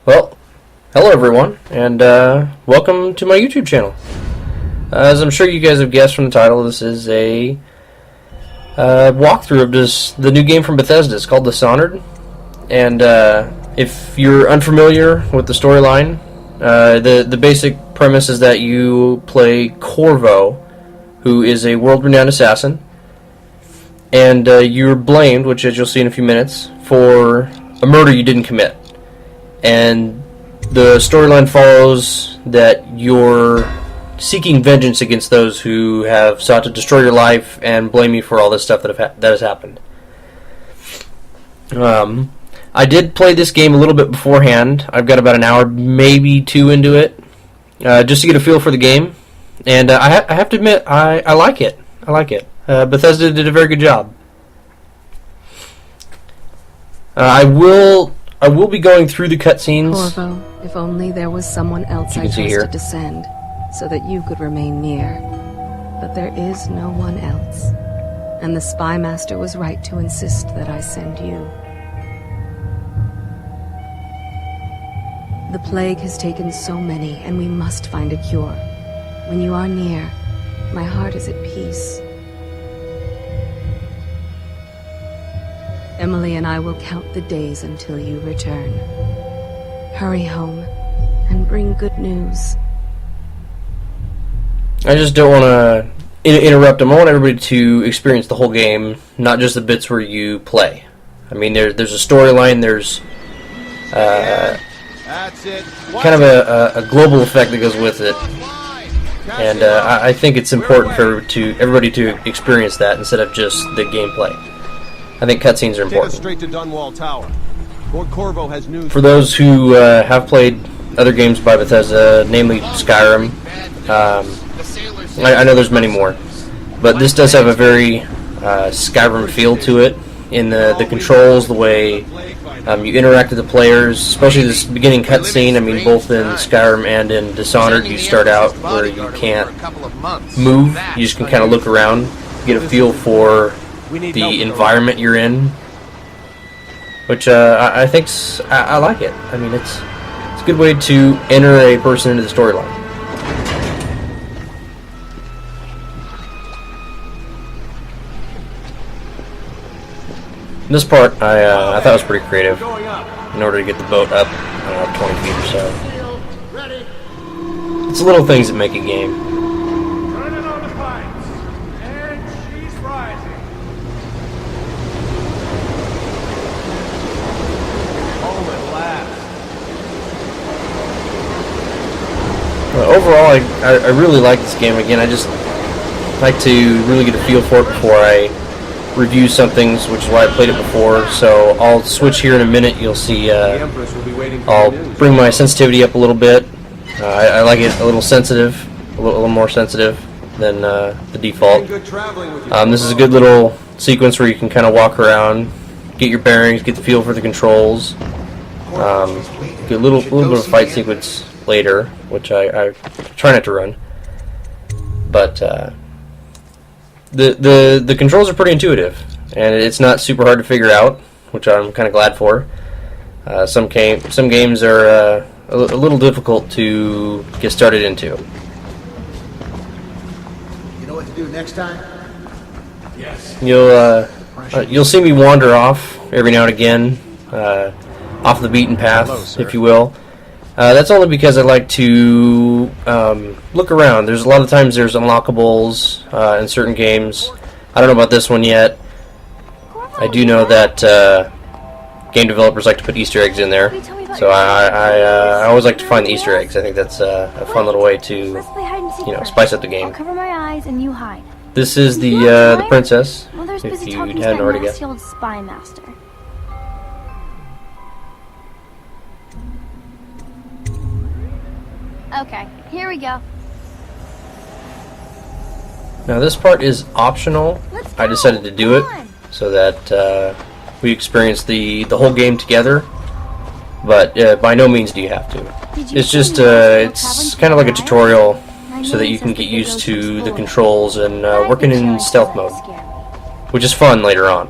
Well, hello everyone, and welcome to my YouTube channel. As I'm sure you guys have guessed from the title, this is a walkthrough of the new game from Bethesda. It's called Dishonored, and if you're unfamiliar with the storyline, the basic premise is that you play Corvo, who is a world-renowned assassin, and you're blamed, which as you'll see in a few minutes, for a murder you didn't commit. And the storyline follows that you're seeking vengeance against those who have sought to destroy your life and blame you for all this stuff that has happened. I did play this game a little bit beforehand. I've got about an hour, maybe two into it, just to get a feel for the game. And I have to admit, I like it. I like it. Bethesda did a very good job. I will be going through the cutscenes. Corvo, if only there was someone else I chose to descend, so that you could remain near. But there is no one else. And the Spy Master was right to insist that I send you. The plague has taken so many, and we must find a cure. When you are near, my heart is at peace. Emily and I will count the days until you return. Hurry home and bring good news. I just don't want to interrupt them. I want everybody to experience the whole game, not just the bits where you play. I mean, there's a storyline, there's kind of a global effect that goes with it. And I think it's important for everybody to experience that instead of just the gameplay. I think cutscenes are important. For those who have played other games by Bethesda, namely Skyrim, I know there's many more, but this does have a very Skyrim feel to it in the controls, the way you interact with the players, especially this beginning cutscene. I mean, both in Skyrim and in Dishonored, you start out where you can't move, you just can kind of look around, get a feel for the environment you're in, which I think I like it. I mean, it's a good way to enter a person into the storyline. This part I thought was pretty creative in order to get the boat up 20 feet or so. It's little things that make a game. Overall, I really like this game. Again, I just like to really get a feel for it before I review some things, which is why I played it before. So I'll switch here in a minute. You'll see I'll bring my sensitivity up a little bit. I like it a little sensitive, a little more sensitive than the default. This is a good little sequence where you can kind of walk around, get your bearings, get the feel for the controls. Get a little bit of a fight sequence later, which I try not to run, but the controls are pretty intuitive, and it's not super hard to figure out, which I'm kind of glad for. Some games are a little difficult to get started into. You know what to do next time? Yes. You'll see me wander off every now and again, off the beaten path, hello, if you will. That's only because I like to look around. There's a lot of times there's unlockables in certain games. I don't know about this one yet. I do know that game developers like to put Easter eggs in there, so I always like to find the Easter eggs. I think that's a fun little way to spice up the game. Cover my eyes and you hide. This is the princess. Mother's If busy you talking to hadn't that already nasty guessed. old spy master. Okay, here we go. Now this part is optional. I decided to do it so that we experience the whole game together, but by no means do you have to. It's just it's kind of like a tutorial so that you can get used to the controls and working in stealth mode, which is fun later on.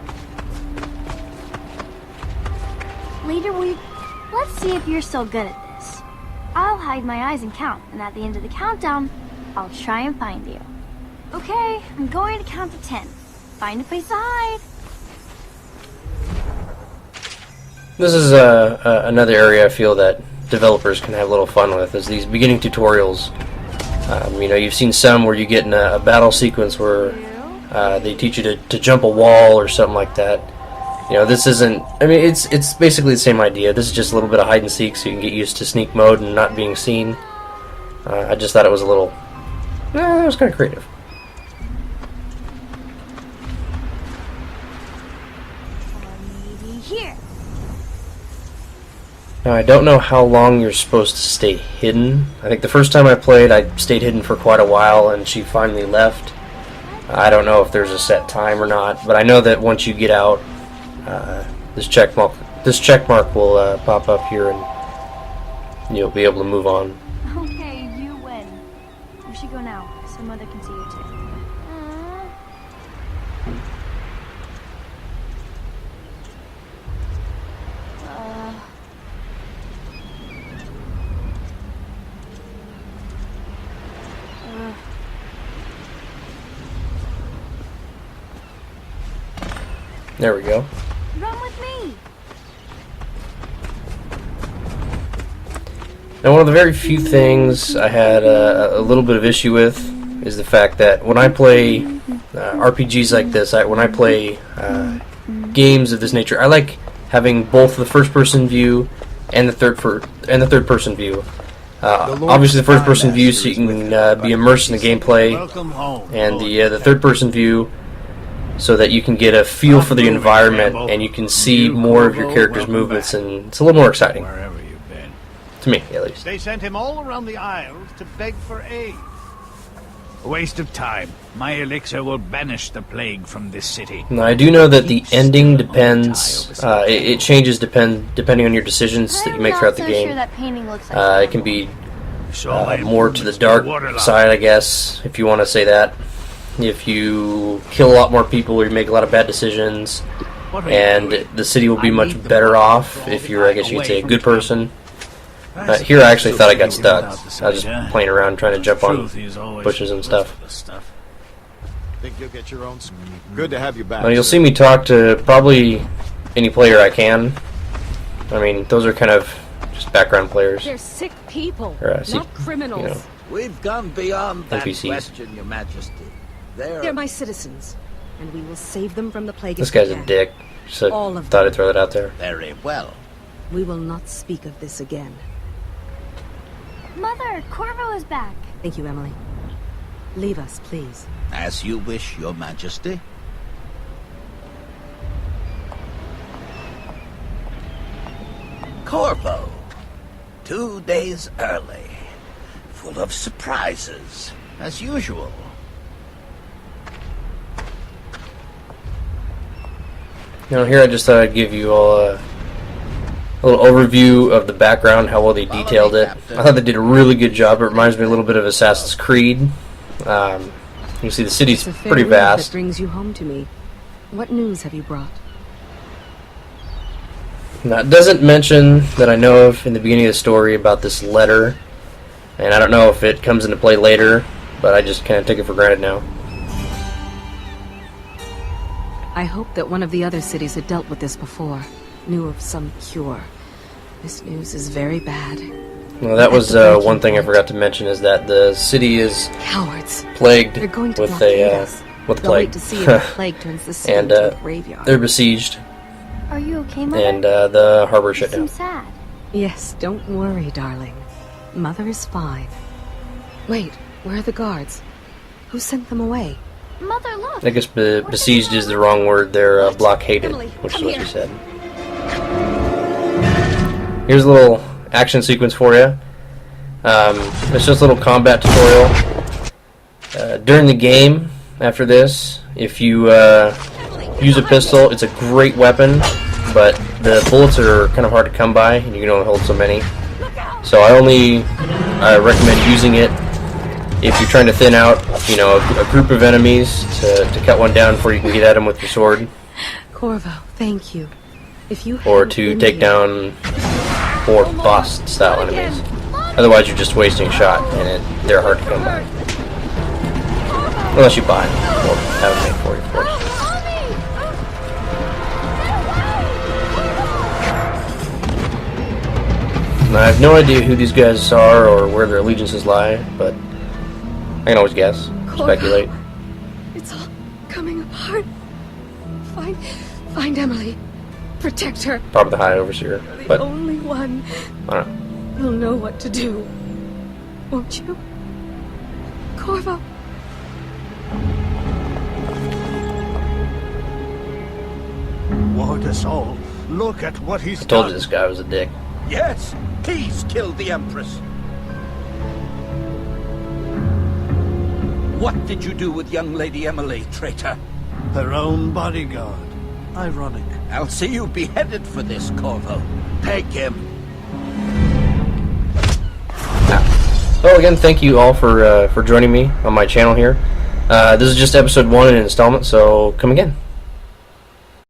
Later Let's see if you're still good at this. I'll hide my eyes and count, and at the end of the countdown, I'll try and find you. Okay, I'm going to count to 10. Find a place to hide. This is another area I feel that developers can have a little fun with, is these beginning tutorials. You know, you've seen some where you get in a battle sequence where they teach you to jump a wall or something like that. You know, this isn't... I mean, it's basically the same idea. This is just a little bit of hide and seek so you can get used to sneak mode and not being seen. I just thought it was a little... it was kind of creative. Maybe here. Now, I don't know how long you're supposed to stay hidden. I think the first time I played, I stayed hidden for quite a while, and she finally left. I don't know if there's a set time or not, but I know that once you get out, this check mark will pop up here, and you'll be able to move on. Okay, you win. We should go now, so Mother can see you too. There we go. Run with me. Now, one of the very few things I had a little bit of issue with is the fact that when I play RPGs like this, when I play games of this nature, I like having both the first-person view and the third-person view. Obviously, the first-person view, so you can be immersed in the gameplay, and the third-person view, so that you can get a feel for the environment and you can see more of your character's movements, and it's a little more exciting. Wherever you've been. To me, at least. They sent him all around the Isles to beg for aid. A waste of time. My elixir will banish the plague from this city. Now, I do know that the ending depends, it changes depending on your decisions that you make throughout the game. Sure that painting looks like It can be My more to the improvements dark waterlogged. side, I guess, if you want to say that. If you kill a lot more people or you make a lot of bad decisions, What are you and doing? the city will be I much need the better blood off for all if the you're, I time guess you could away say, a from good trouble. person. That's Here I actually so thought I got easy stuck. without the I was just switch, huh? playing around trying to jump on Truth is always bushes and most stuff. of the stuff. Think you'll get your own? Good to have you back. Well, you'll sir. see me talk to probably any player I can. I mean, those are kind of just background players. They're sick people, Or, not criminals. you know. We've gone beyond that NPCs. question, Your Majesty. They're my citizens, and we will save them from the plague. This if we guy's a can. dick. So All of thought I'd throw that out there. very well. We will not speak of this again. Mother, Corvo is back. Thank you, Emily. Leave us, please. As you wish, Your Majesty. Corvo. 2 days early. Full of surprises, as usual. Now here I just thought I'd give you all a little overview of the background, how well they detailed it. I thought they did a really good job. It reminds me a little bit of Assassin's Creed. You can see the city's It's a fair pretty road that vast. brings you home to me. What news have you brought? Now, it doesn't mention that I know of in the beginning of the story about this letter, and I don't know if it comes into play later, but I just kind of take it for granted now. I hope that one of the other cities had dealt with this before, knew of some cure. This news is very bad. Well, that was one thing I forgot to mention, is that the city is Cowards. plagued They're going to with blockade us. with They'll plague. wait to see if the plague turns the city And into a graveyard. they're besieged, Are you okay, Mother? and the harbor You shut seem down. sad. Yes, don't worry, darling. Mother is fine. Wait, where are the guards? Who sent them away? Mother, look. I guess besieged is the wrong word. They're blockaded, which is what you said. Here's a little action sequence for you. It's just a little combat tutorial. During the game, after this, if you use a pistol, it's a great weapon, but the bullets are kind of hard to come by, and you can only hold so many. So I only recommend using it if you're trying to thin out, you know, a group of enemies to cut one down before you can get at them with your sword, Corvo, thank you. If you or hadn't to been take here- down or boss style enemies. Otherwise, you're just wasting a shot, and they're hard to come by. Unless you buy them, or have them made for you, of course. Now, I have no idea who these guys are or where their allegiances lie, but I can always guess, speculate. It's all coming apart. Find Emily. Protect her. Probably the High Overseer, You're but the only one I don't know. who'll know what to do. Won't you? Corvo. Ward us all. Look at what he's I told done. you this guy was a dick. Yes, he's killed the Empress. What did you do with young Lady Emily, traitor? Her own bodyguard. Ironic. I'll see you beheaded for this, Corvo. Take him. So again, thank you all for joining me on my channel here. This is just episode 1 in an installment, so come again.